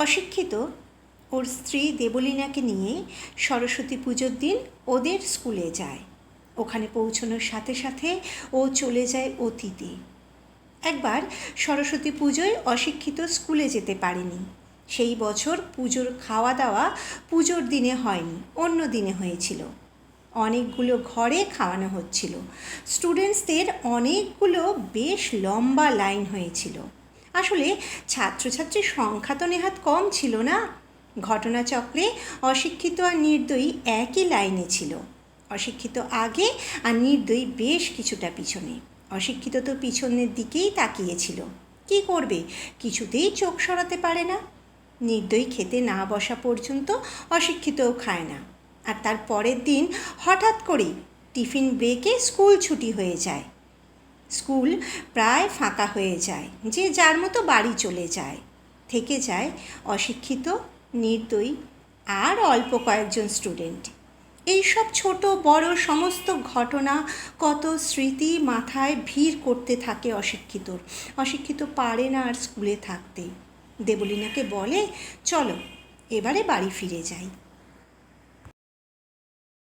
অশিক্ষিত ওর স্ত্রী দেবলীনাকে নিয়ে সরস্বতী পুজোর দিন ওদের স্কুলে যায়। ওখানে পৌঁছানোর সাথে সাথে ও চলে যায় অতীতে। একবার সরস্বতী পুজোয় অশিক্ষিত স্কুলে যেতে পারেনি। সেই বছর পুজোর খাওয়া দাওয়া পুজোর দিনে হয়নি, অন্য দিনে হয়েছিল। অনেকগুলো ঘরে খাওয়ানো হচ্ছিল। স্টুডেন্টসদের অনেকগুলো বেশ লম্বা লাইন হয়েছিল। আসলে ছাত্রছাত্রীর সংখ্যা তো নেহাত কম ছিল না। ঘটনাচক্রে অশিক্ষিত আর নির্দয়ী একই লাইনে ছিল। অশিক্ষিত আগে আর নির্দয়ী বেশ কিছুটা পিছনে। অশিক্ষিত তো পিছনের দিকেই তাকিয়েছিল। কি করবে, কিছুতেই চোখ সরাতে পারে না। নির্দয়ী খেতে না বসা পর্যন্ত অশিক্ষিতও খায় না। আর তার পরের দিন হঠাৎ করেই টিফিন ব্রেকে স্কুল ছুটি হয়ে যায়। স্কুল প্রায় ফাঁকা হয়ে যায়, যে যার মতো বাড়ি চলে যায়। থেকে যায় অশিক্ষিত, নির্দয়ী আর অল্প কয়েকজন স্টুডেন্ট। এইসব ছোট বড় সমস্ত ঘটনা, কত স্মৃতি মাথায় ভিড় করতে থাকে অশিক্ষিতর। অশিক্ষিত পারে না আর স্কুলে থাকতে। দেবলীনাকে বলে, চলো এবারে বাড়ি ফিরে যাই।